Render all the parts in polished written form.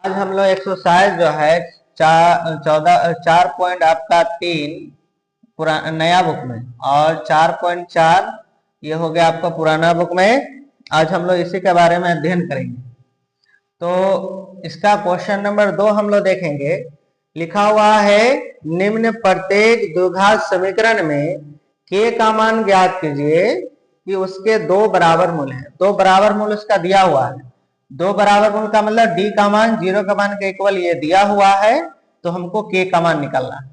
आज हम लोग एक्सरसाइज जो है 4 आपका 3 नया बुक में और 4.4 ये हो गया आपका पुराना बुक में। आज हम लोग इसी के बारे में अध्ययन करेंगे। तो इसका क्वेश्चन नंबर 2 हम लोग देखेंगे। लिखा हुआ है निम्न प्रत्येक द्विघात समीकरण में k का मान ज्ञात कीजिए कि उसके दो बराबर मूल हैं। दो बराबर मूल उसका दिया हुआ है। दो बराबर मूल का मतलब d का मान 0 का मान के इक्वल ये दिया हुआ है, तो हमको k का मान निकालना है।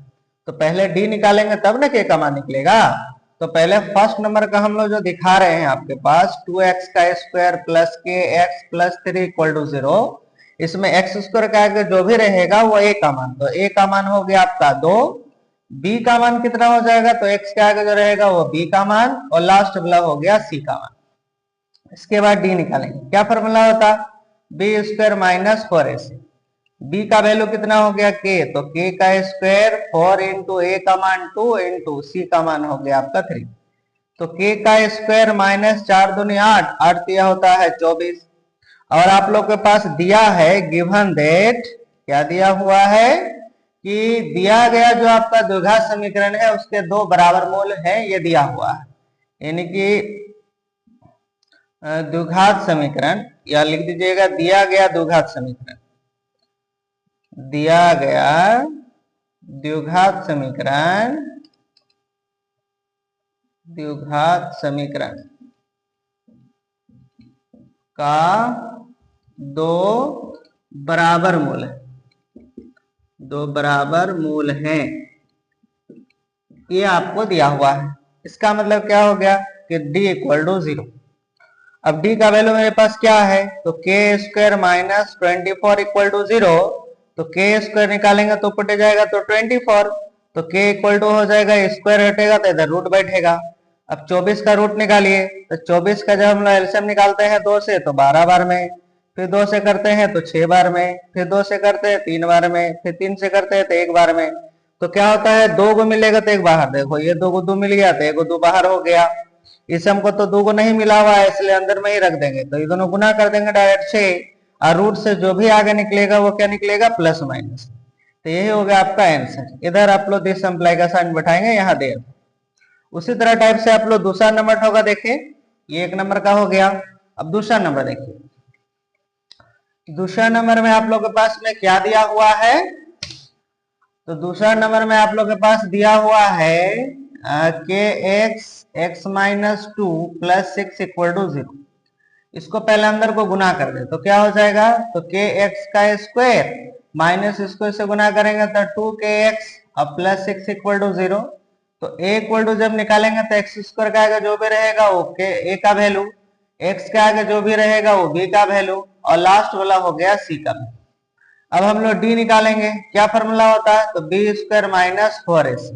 तो पहले d निकालेंगे तब ना k का मान निकलेगा। तो पहले फर्स्ट नंबर का हम लोग जो दिखा रहे हैं आपके पास 2x का स्क्वायर प्लस के एक्स प्लस 3 इक्वल टू 0। इसमें एक्स स्क्वायर का आगे जो भी रहेगा वो a का मान, तो a का मान हो गया आपका 2। b का मान कितना हो जाएगा, तो x के आगे जो रहेगा वो b का मान और लास्ट वाला हो गया c का मान। इसके बाद d निकालेंगे। क्या फॉर्मूला होता, b square minus 4ac। b का वैल्यू कितना हो गया k, तो k का स्क्वायर 4 इंटू a का मान 2 इंटू c का मान हो गया आपका 3। तो k का स्क्वायर माइनस 4 दूनी 8, 8 दिया होता है 24। और आप लोग के पास दिया है गिवन दैट, क्या दिया हुआ है कि दिया गया जो आपका द्विघात समीकरण है उसके दो बराबर मूल है, ये दिया हुआ है। यानी कि द्विघात समीकरण, या लिख दीजिएगा दिया गया द्विघात समीकरण, दिया गया द्विघात समीकरण, द्विघात समीकरण का दो बराबर मूल है, दो बराबर मूल हैं, ये आपको दिया हुआ है। इसका मतलब क्या हो गया कि d इक्वल टू 0। अब d का वैल्यू मेरे पास क्या है, तो k square minus 24 equal to 0। तो k स्क्वायर निकालेंगे तो ऊपर जाएगा तो 24, तो k इक्वल टू हो जाएगा, स्क्वायर हटेगा तो इधर रूट बैठेगा। अब 24 का रूट निकालिए, तो 24 का जब हम लोग एलसीएम निकालते हैं 2 से तो 12 बार में, फिर 2 से करते हैं तो 6 बार में, फिर 2 से करते हैं 3 बार में, फिर 3 से करते हैं तो 1 बार में। तो क्या होता है, 2 को मिलेगा तो 1 बाहर, देखो ये 2 को 2 मिल गया तो 1 को 2 बाहर हो गया। इस हमको तो 2 को नहीं मिला हुआ है इसलिए अंदर में ही रख देंगे, तो ये दोनों गुना कर देंगे डायरेक्ट 6, और रूट से जो भी आगे निकलेगा वो क्या निकलेगा, प्लस माइनस। तो यही हो गया आपका आंसर। इधर आप लोग दिस एम्प्लाई का साइन बैठाएंगे, यहाँ दे। उसी तरह टाइप से आप लोग दूसरा नंबर होगा, देखिए ये 1 नंबर का हो गया। अब दूसरा नंबर देखिए, दूसरा नंबर में आप लोग के पास में क्या दिया हुआ है, तो दूसरा नंबर में आप लोग के पास दिया हुआ है के x minus 2 plus 6 equal to 0। इसको पहले अंदर को गुना कर दे तो क्या हो जाएगा, तो के एक्स का स्क्वायर माइनस इसको इससे गुना करेंगे तो 2kx अब प्लस 6 इक्वल टू 0। तो a इक्वल टू जब निकालेंगे तो एक्स स्क्वायर का आगे जो भी रहेगा वो के a का वैल्यू, x के आगे जो भी रहेगा वो b का वैल्यू, और लास्ट वाला हो गया c का वैल्यू। अब हम लोग d निकालेंगे। क्या फॉर्मूला होता है, तो b square minus 4ac।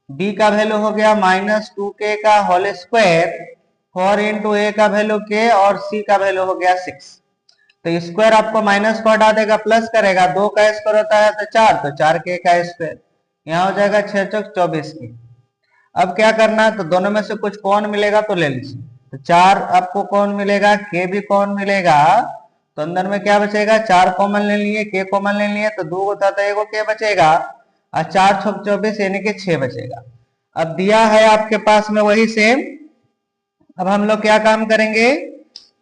b का वैल्यू हो गया माइनस 2k का होल स्क्वायर, 4 इंटू ए का वैल्यू k और c का वैल्यू हो गया 6। तो स्क्वायर आपको माइनस को हटा देगा, प्लस करेगा, 2 का स्क्वायर होता है तो 4, तो 4k का स्क्वायर, यहाँ हो जाएगा 6 चौक 24 की। अब क्या करना है, तो दोनों में से कुछ कौन मिलेगा तो ले लीजिए। तो 4 आपको कौन मिलेगा, k भी कौन मिलेगा, तो अंदर में क्या बचेगा, 4 कॉमन ले लिए, k कॉमन ले लिए, तो 2 होता तो 1 k बचेगा, और 4 छक 24 यानी कि 6 बचेगा। अब दिया है आपके पास में वही सेम। अब हम लोग क्या काम करेंगे,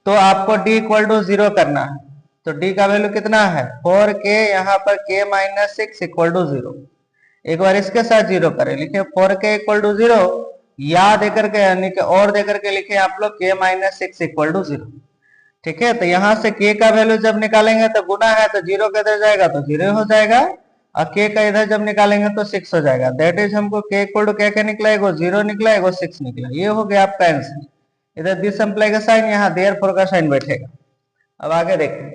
तो आपको d इक्वल टू 0 करना है। तो d का वैल्यू कितना है 4k, यहाँ पर k माइनस 6 इक्वल टू 0। एक बार इसके साथ 0 करें, लिखे 4k इक्वल टू 0, या देकर के यानी कि और देकर के लिखे आप लोग k माइनस 6 इक्वल टू 0। ठीक है, तो यहाँ से k का वैल्यू जब निकालेंगे तो गुना है तो 0 का इधर जाएगा तो 0 हो जाएगा, और k का इधर जब निकालेंगे तो 6 हो जाएगा। दैट इज हमको k इक्वल टू क्या क्या निकला, एगो 0 निकला, एगो 6 निकला। ये हो गया आपका आंसर। इधर दिस एम्प्लाई का साइन, यहाँ देयरफॉर का साइन बैठेगा। अब आगे देखें,